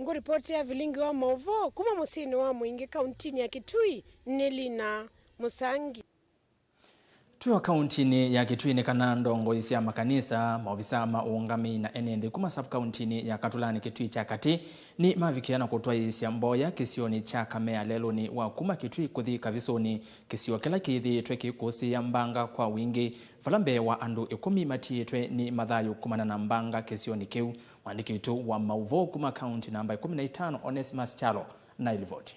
Ngo ripoti ya Vilingi wa Mauvoo kuma musini wa mwingi kauntini ya Kitui Nelina Musangi. Tuyo kauntini ya Kitui ni kana ndongo isi ya makanisa, maofisa maungami na enendi kuma sub-kauntini ya Katulani Kitui cha kati ni mavikiana kutoa isi ya mboya kisioni cha kamea lelo ni wa kuma Kitui kuthi kavisoni kisio kila kithi tweki kusi ya mbanga kwa wingi falambe wa andu 10 matietwe ni madhayo kumana na mbanga kisioni kiu mwandiki tu wa Mauvoo kuma kaunti namba 15 Onesimus Chalo na ilivoti.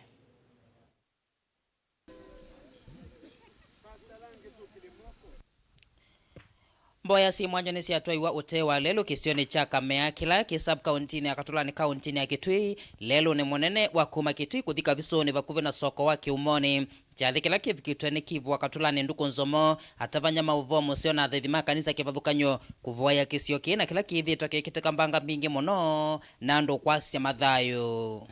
mboya si mwanja ni siatwaiwa utewa lelo kisioni cha Kamea kila kisub countini ya Katulani countini ya Kitui lelo ni monene wa kuma Kitui kuthika visoni vakuve na soko wa kiumoni jathi kila kivikitwe kivu wa Katulani nduku nzomo atavanya Mauvoo musio na thithima kanisa kivathukanyo kuvoya kisio kina kila kithitwa kikiteka mbanga mingi muno na ndo kwasya mathayo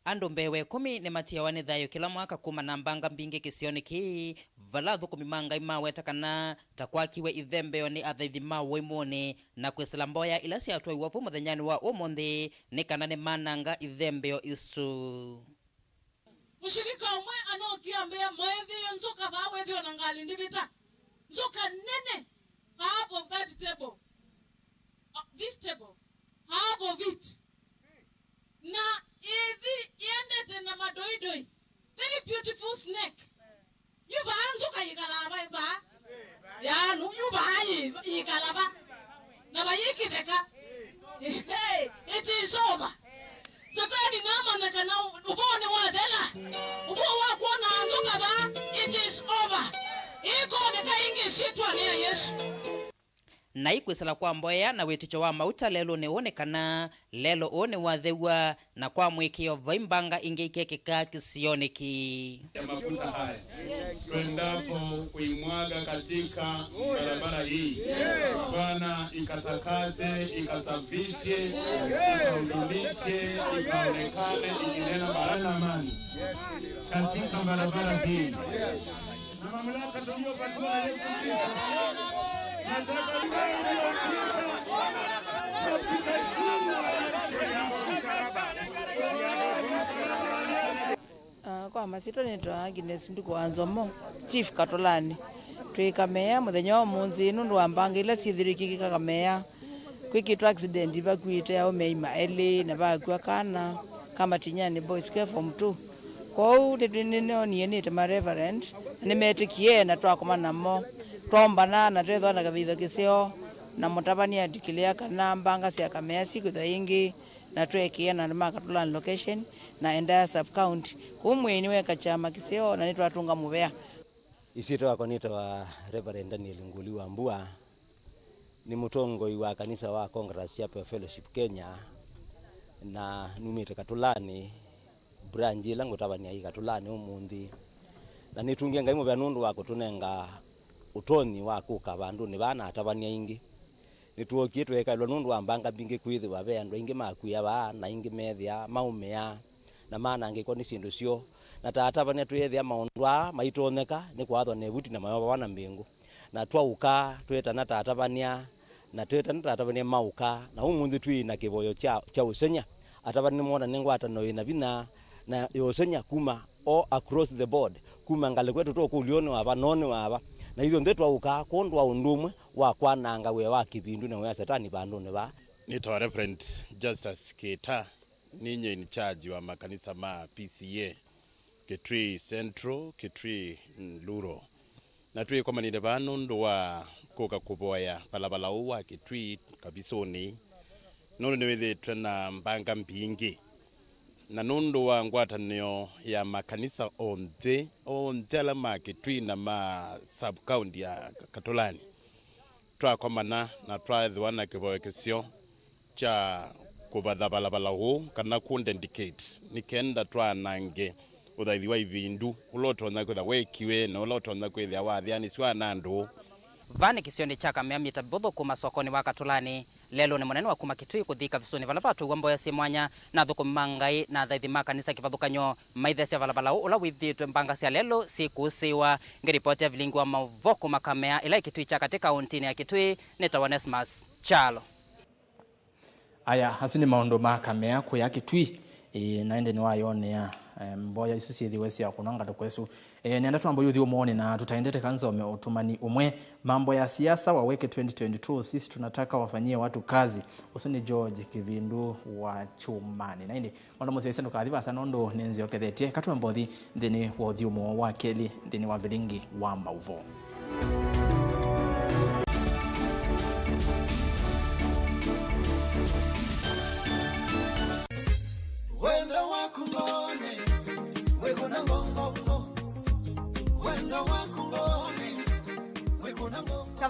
Andu mbewe 10 ni matia wani thayo kila mwaka kuma na mbanga mbingi kisioni ki vala thukumi manga imawe takana takwakiwe ithembeo ni athaithima woimoni na kwesela mboya ila siatwa iwafu muthenyani wa umuthi ni kana ni mananga ithembeo isu mushirika umwe anokiambia mwethi nzuka vawethi ona ngali ndivita nzuka nene half of that table this table half of it na hivi iendete na madoidoi very beautiful snake yuba nzuka yikalaba ba ya nu yuba yikalaba na bayikideka it is over satani nama nakana ubone wadela ubo wa kuona nzuka ba it is over iko ne kaingi shitwa ni Yesu na ikwesela kwa mboya na weticho wa mauta lelo neonekana lelo one wathewa na kwa mwikio vaimbanga ingeikekeka kisioniki ya mafuta haya tuendapo kuimwaga katika barabara hii Bwana ikatakate ikasafishe ikaudulishe ikaonekane ikinena baraka amani katika barabara hii na mamlaka tuliyopatiwa na Yesu Kristo. Kwa masito nitwa Agnes nduko anzomo Chief Katulani twi Kamea muthenya munzi nundu wa mbanga ila cithiriki Kamea kwikitwa accident bakwite au meima eli na bakwa kana kama tinyani boys care form 2 kwau ndinene onienite ma reverend nimetikie na twakoma namo tombana na twethwa na kavitho kisio na mutabani adikilia kana mbanga cia Kamea siku thaingi na twekie na Katulani location na endaya sub county kumweni weka chama kisio na nitwatunga muvea isito akonita wa Reverend Daniel Nguli wa Mbua ni mutongoi wa kanisa wa Congress Chapel Fellowship Kenya na numite Katulani branch langu tabania hii Katulani umundi na nitungia ngai muvea nundu wako tunenga utoni wa kuka bandu ni bana atabania ingi nituokie twekalwa nundu wa mbanga bingi kwithi wa bendo ingi makuya ba na ingi methia maumea na maana ngiko ni sindu cio na tatabania twethia maundwa maitoneka ni kwathwa ne buti na mayo wana mbingu na twauka tweta na tatabania na tweta na tatabania mauka na umundi twi na kiboyo cha usenya atabani mona ningwata no ina bina na yosenya kuma all across the board kuma ngale kwetu to kulione wa banone wa na hizo ndetu auka kondwa undumwe wa kwananga we wa kibindu na we satani bandone ba nitwa Reverend Justice Keta ninye in charge wa makanisa ma PCA Kitui Central Kitui Luro na tui kwa manide banu ndo wa kuka kuboya palabala uwa Kitui kabisoni nono niweze tuna mbanga mpingi na nundo wa ngwatanio ya makanisa onte la ma Kitui na ma sub county ya Katulani twa komana na twa thwana kiboya kisio cha kubadha balabala ho kana kundendicate nikenda twa nange uthaithi wa ivindu ulotona kwitha wekiwe na ulotona kwithia wathiani swa nandu vani kisioni cha Kamea mitabotho kuma sokoni wa Katulani lelo ni munene wa kuma Kitui kuthika visoni vala vatu mboya si mwanya na thukumi mangai na thaithima kanisa kivathukanyo maithesya valabala ula withitwe mbanga cia lelo sikusiwa ngiripoti ya Vilingi wa Mauvoo kuma Kamea ila Kitui cha katika kauntini ya Kitui nitawanesmas Chalo. Aya hasuni maondo ma Kamea kuya Kitui naende ni wayonea mboya isu ciithiwe cia kunanga tukwesu nenda twambo yuthi umone na tutaendete kanzome utumani umwe mambo ya siasa waweke 2022 sisi tunataka wafanyie watu kazi usuni George Kivindu wa Chumani naindi wana mose ndo kadhiva sana ndo nenzi okethetie katwa mbothi thini wa uthiumo wa keli thini wa Vilingi wa Mauvoo.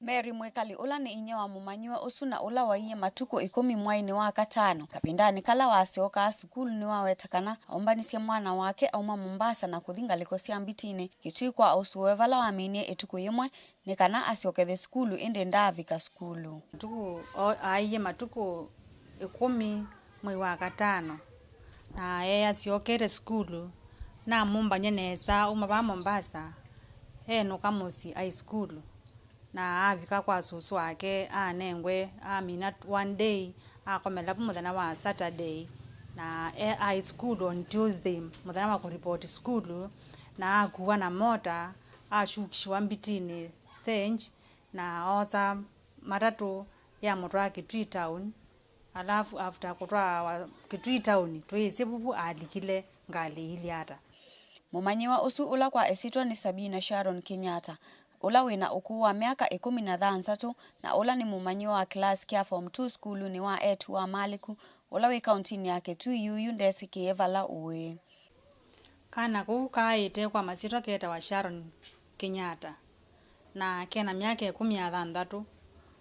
Mary Mwekali ula ni inya wa mumanyiwa usuna ula wa iye matuko 10 mwaini wa katano. Kapindani kala wasioka sukulu ni wawetakana ombanisya mwana wake auma Mombasa na kuthinga likosia mbitine. Kitui kwa usuwevala wa minie etuku yemwe ni kana asiokethe sukulu ende ndavika sukulu. Matuko aiye matuko 10 mwi wa katano. Na asiokete sukulu na mumbanye nesa uma ba Mombasa. No kamusi high school. Na avika kwa susu wake anengwe amina one day akomela muthana wa Saturday na high school on Tuesday muthana wa report school na akuwa na mota ashukishwa mbitini stage na oza matatu ya motwa Kitui town alafu after kutwa Kitui town twese bubu alikile ngali iliata. Mumanyiwa usu ula kwa esitwa ni Sabina Sharon Kenyatta. Ula wina ukuu wa miaka 13 na ula ni mumanyiwa wa class kia form 2 skulu ni wa etu wa Maliku. Ula we countini yake tu yuyu ndesi kievala uwe. Kana kukaite kwa masitwa keta wa Sharon Kenyatta. Na kena miaka 13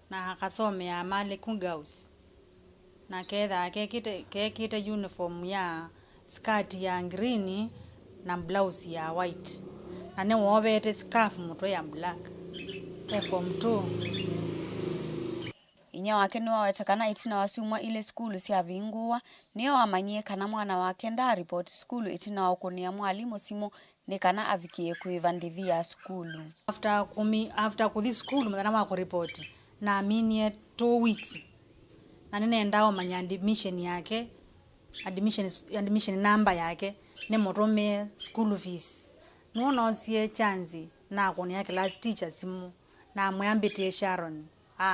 na akasome ya Maliku Girls. Na ketha kekite uniform ya skirt ya green na blouse ya white. Na ne wobete scarf mutwe ya black. Form 2. Inya wake ni wawetakana itina wasumwa ile skulu siya vinguwa. Niyo wamanyie kana mwana wake nda report skulu itina wakunia mwalimu simo ni kana avikie kuivandivi ya skulu. After kuthi skulu mthana wako report na aminie 2 weeks. Na nene ndao manya admission yake, admission number yake, ne motome school fees. Nuno siye chanzi na kunia class teacher simu na mwambite Sharon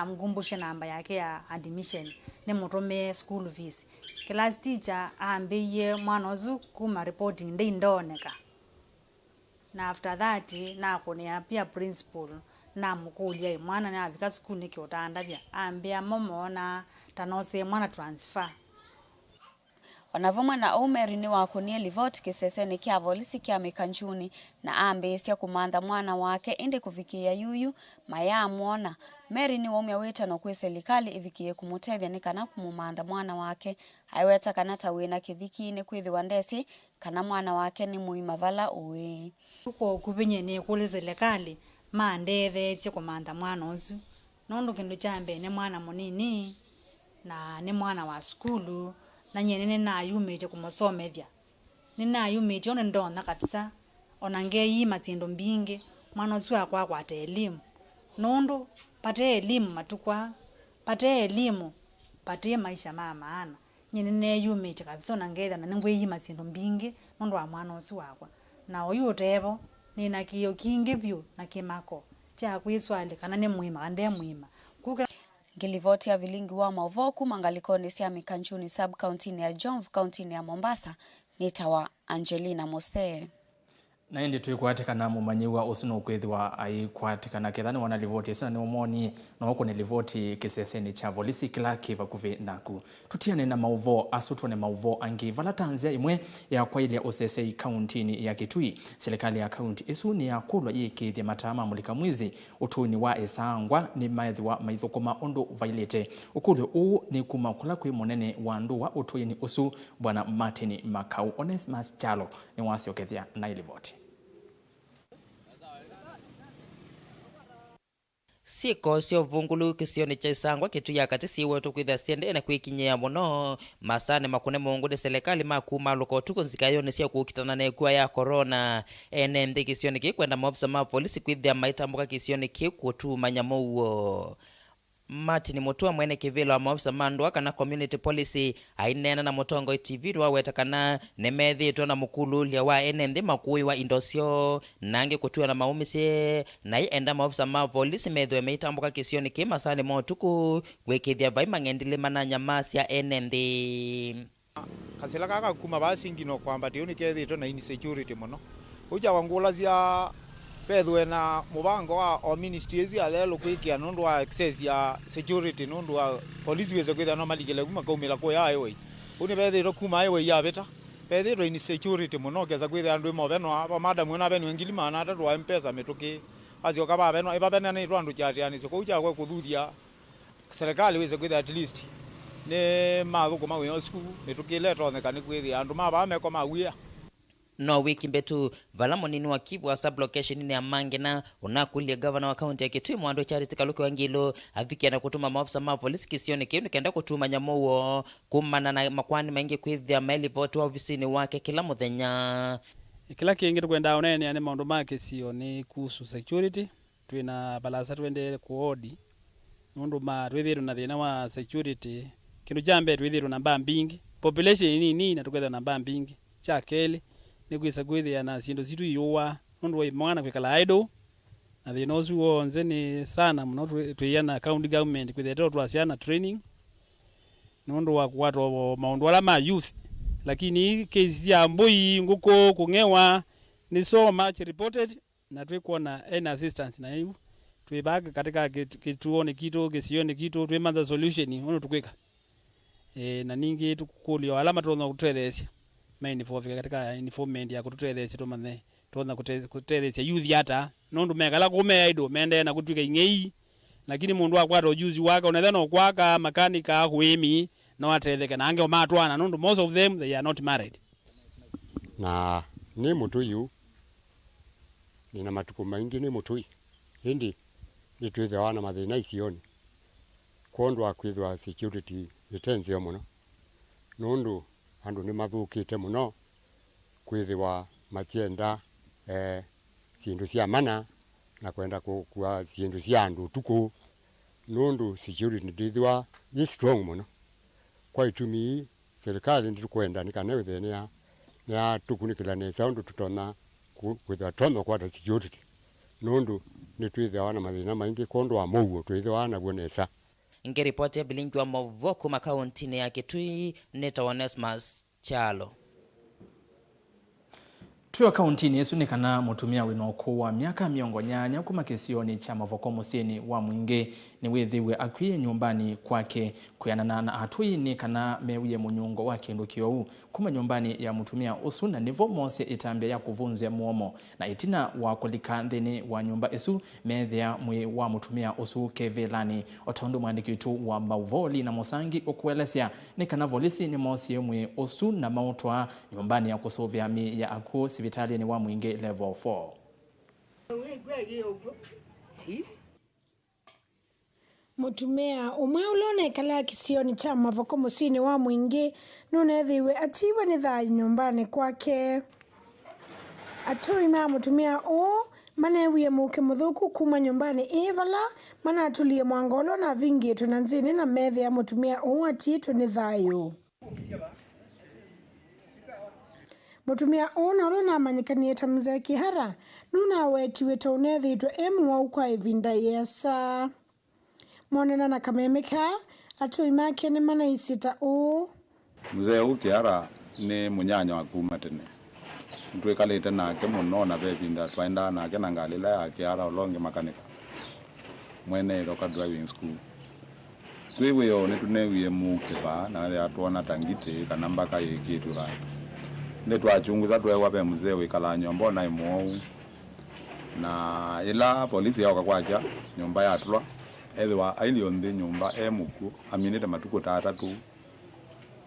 mgumbushe namba yake ya admission ne motome school fees. Class teacher ambeye mwanozu kuma reporting ndi ndoneka. Na after that na kunia pia principal na mukulia mwana na avika school nikiotanda bya ambia momo na tanose mwana transfer. Wanavuma na umeri ni wakunie livoti kiseseni kia volisi kia mekanchuni na ambesia kumanda mwana wake inde kufikia yuyu maya muona. Meri ni wumya weta no kwe selikali ivikie kumutethya ni kana kumumanda mwana wake. Haiweta kana tawina kithiki ine kwithi wandesi kana mwana wake ni muimavala uwe. Tuko kubinye ni kule selikali maandeve eti kumanda mwana osu. Nondo kindu chambe ni mwana munini na ni mwana wa skulu. Na nyene na yumeje kumusomethya nina yumeje one ndona kabisa onange yima tsindo mbinge mwana usu akwa kwata elimu nondo pate elimu matukwa pate elimu pate maisha maana nyene ne yumeje kabisa onange na ningwe yima tsindo mbinge nondo wa mwana usu akwa na oyu tevo nina kiyo kingi byo na kimako cha kwiswali kana ne muima ande muima kuka Ngilivoti ya Vilingi wa Mauvoo kumangalikoni siya mikanchuni sub-county ya Jomvu, county ya Mombasa, nitawa Angelina Mosee. Na hindi tuikuatika na mumanyiwa usuna ukwethi wa aikuatika na kithani wana livoti isuna ni umoni na huko ni livoti kiseseni cha volisi kila kiva kuvi naku. Tutiane na Mauvoo asutwa ni Mauvoo angi vala tanzia imwe ya kwa ili ya osesei kauntini ya Kitui. Serikali ya kaunti isu ni ya kulwa ikithi matama mulika mwizi utuni wa esangwa ni maethi wa maithukuma ondo vailete. Ukulu uu ni kumakula kwe monene wa nduwa utui ni usu bwana Martin Makau. Onesmus Chalo ni wasi okethia na ilivoti. Siko sio vungulu kisioni cha isangwa kitu ya kati siwe tukwitha siende na kuikinyea muno masane makune mungu de serikali makuma loko tuko nzikayone sio kukitana na kwa ya corona ene ndi kisioni kikwenda maofisa ma polisi kwithia maitambuka kisioni kikutu manyamuo Martin Mutua mwene kivilo wa maofisa mandwa kana community policy ainena na Mutongo TV waweta kana nemethi tona mukulu lia wa enende makui wa indosio nange kutua na maumisi na enda maofisa ma polisi medwe meitambuka kisioni kima sani motuku wekithia vai mangendile mananya masia enende kasela kaka kuma basingino kwamba tioni kethi na insecurity muno uja wangula sia pedwe na mubango wa ministry ezi alelo kwikia nundu wa access ya security nundu wa police weze kwitha no maligele kuma kaumila ko ya ewe uni pedro kuma ewe ya beta pedro ni security muno keza kwitha andu mo beno aba madam na beno ngili mana ata wa mpesa metoke azioka babeno ibabena ni rwandu chatiani so kuja kwa kudhuria serikali weze kwitha at least ne mathuko mawe school nitukileta onekani kwithia andu mabameko mawia no wiki mbetu vala munini wa Kibwa sublocation ni amange na unakulia governor wa county ya Kitui Mwando Charity Kaluki Wangilo afikia na kutuma maofisa ma polisi kisioni kiuni kenda kutuma nyamuo kumana na makwani maingi kwithia maili votu wa ofisini wake kila muthenya. Kila kingi tukwenda onene ane maundu make sio ni kuhusu security twina balasa twende kuodi nundu ma twithiru na thina wa security kindu jambe twithiru namba mbingi population nini na tuketha namba mbingi cha keli ni kwisa kwithia na sindu situ yuwa nundu wa mwana kwikala idle na thina ucio wonze ni sana muno twiyana county government kwithia twasiana training nundu wa kwatwa maundu ala ma youth lakini kesi ya mbui nguko kungewa ni so much reported na twikuona any assistance na hiyo twibaka katika kituone kitu kisione kitu twimanza solution ono tukwika na ningi tukukulio alama tuona kutethesia main fofika katika informant ya kutethesia tumane tuona kutethesia youth hata nondu megala kumea ido mende na kutwika ingei lakini mundu akwata ujuzi wake unadhana kwaka makanika huimi no atetheke na ange matwana nondu most of them they are not married na ni mutuyu nina matuko maingi ni mutui hindi nitwithe wana mathina isioni kondwa kwithwa security itenzio muno nondu andu ni mathukite muno kwithwa machenda sindu cia mana na kwenda kwa sindu cia andu tuku nondu security ndithwa ni strong muno kwa itumi serikali nditukwenda nikanewithenia ya tukunikila nesa undu tutona kwithwa tono kwa security nondu nitwithe wana mathina maingi kondwa Mauvoo twithe wana guonesa. Ngiripoti ya Vilingi wa Mauvoo kuma kaunti ya Kitui neta Onesmus Chalo. Tuyo kaunti ni kana mutumia wino kuwa miaka miongo nyanya kuma kisioni cha Mauvoo musini wa Mwingi ni withiwe akwiye nyumbani kwake kuyanana na hatui ni kana mewiye munyungo wake ndukio kuma nyumbani ya mutumia usu na nivo mose itambia ya kuvunzia muomo na itina wa kulika ndini wa nyumba isu methia mwi wa mutumia usu kevelani otondu mwandikitu wa Mauvoo na Musangi okuelesya ni kana volisi ni mosi mwi usu na mautwa nyumbani ya kusovya mi ya aku sivitali ni wa Mwingi level 4. Mutumia umwe ulonekala kisioni cha Mauvoo musini wa Mwingi nunethiwe atiwe ni thayu nyumbani kwake. Atuima mutumia manewiye muke muthuku kuma nyumbani ivala mana atulie mwangolo na vingi tunanzini na methe ya mutumia atiitwe ni thayu. Mutumia na na manyikanie ta mzee Kihara nuna wetiwe ta unethitwe emwa ukwa ivinda yesa. Monena na kamemeka atuima kene mana isita mzee Kihara ni munyanya wa kuma tene twikalite nake muno na bevinda twaenda nake na ngalila ya Kihara olonge makanika mwene roka driving school twiwe ni tunewiye mukiva na ya tuona tangite kana mbaka yekitu la ndi twachunguza twewa be mzee wikala nyombo na imwou na ila polisi yao kakwacha nyumba yatulwa ethwa ailio ndi nyumba emuku aminite matuko tatatu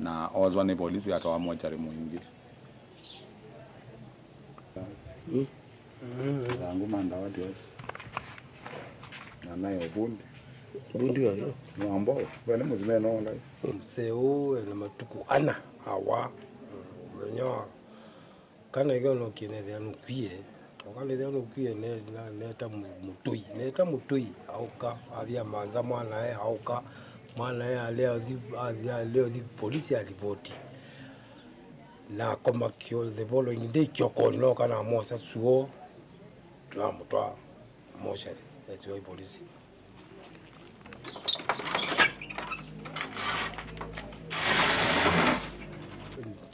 na ozwa ni polisi atawa mochari Mwingi zangu manda wati wote na nayo bundi wano mwambo bwana muzime no ndai mseo na matuko ana hawa nyo kana igano kinethe anukwie okale anukwie neta mutui auka avia manza mwana auka mwana leo di polisi alipoti na koma kio the following day kyoko no kana mosa suo la mutwa mosa etiwa polisi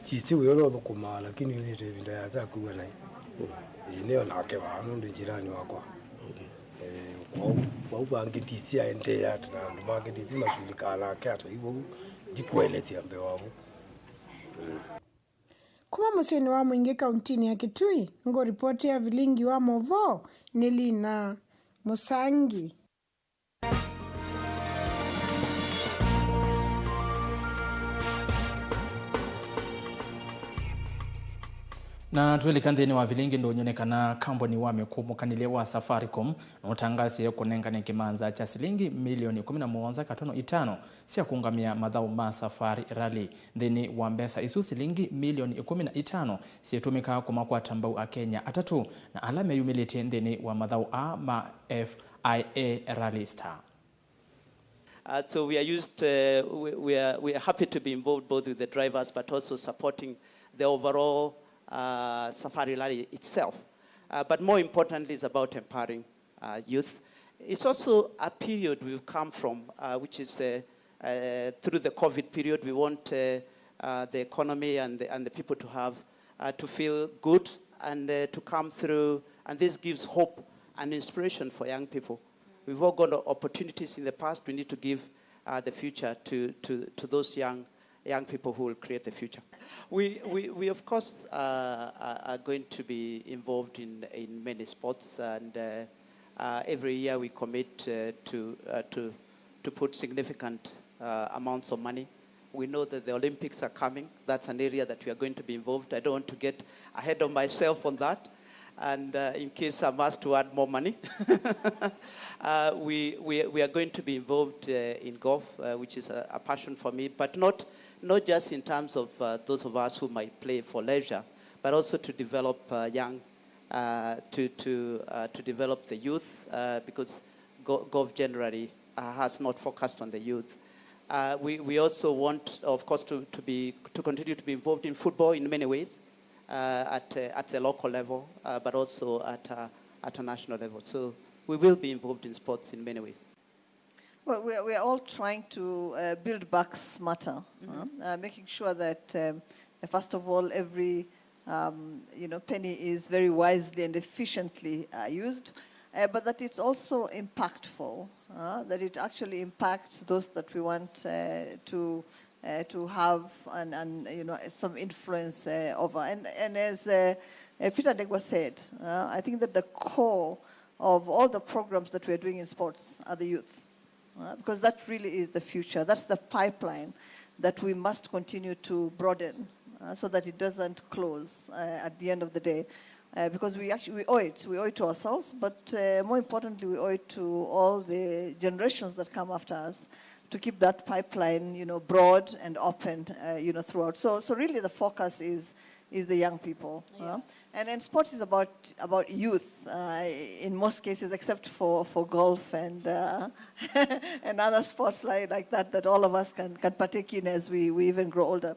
kisi wero kuma lakini yule vinda ya za kuwa naye eneo lake wa ndo jirani wako kwa ubangitisia ende ya tuna ndo market zima tulikala kato hivyo jikuelezea mbe wao. Kuma musini wa Mwingi kauntini ya Kitui ngo ripoti ya Vilingi wa Mauvoo ni Lina Musangi. Na twelika nthini wa Vilingi ndonyonekana kamboni wa mekumukanile wa Safaricom notangasie kunengane kimanza cha silingi milioni 11.5 sia kungamia madhau ma Safari Rally nthini wa mbesa isu silingi milioni 15 situmika kumakwata mbau a Kenya atatu na alame yumilite nthini wa madhau a ma FIA Rally Star. So we are used, we are happy to be involved both with the drivers but also supporting the overall Safari Rally itself. But more importantly, it's about empowering youth. It's also a period we've come from, which is through the COVID period. We want the economy and the people to have, to feel good and to come through. And this gives hope and inspiration for young people. We've all got opportunities in the past. We need to give the future to those young people who will create the future. We of course are going to be involved in many sports, and every year we commit to put significant amounts of money. We know that the Olympics are coming. That's an area that we are going to be involved. I don't want to get ahead of myself on that. And in case I'm asked to add more money, we are going to be involved in golf, which is a passion for me, but not just in terms of those of us who might play for leisure, but also to develop to develop the youth, because golf generally has not focused on the youth. We also want, of course, to continue to be involved in football in many ways. At the local level, but also at a national level. So we will be involved in sports in many ways. Well, we are all trying to build back smarter, making sure that, first of all, every penny is very wisely and efficiently used, but that it's also impactful, that it actually impacts those that we want to have and some influence over. And as Peter Ndegwa said, I think that the core of all the programs that we're doing in sports are the youth, because that really is the future. That's the pipeline that we must continue to broaden so that it doesn't close at the end of the day. Because we owe it. We owe it to ourselves, but more importantly, we owe it to all the generations that come after us, to keep that pipeline, broad and open, throughout. So really the focus is the young people. Yeah. And then sports is about youth in most cases, except for golf and and other sports like that all of us can partake in as we even grow older.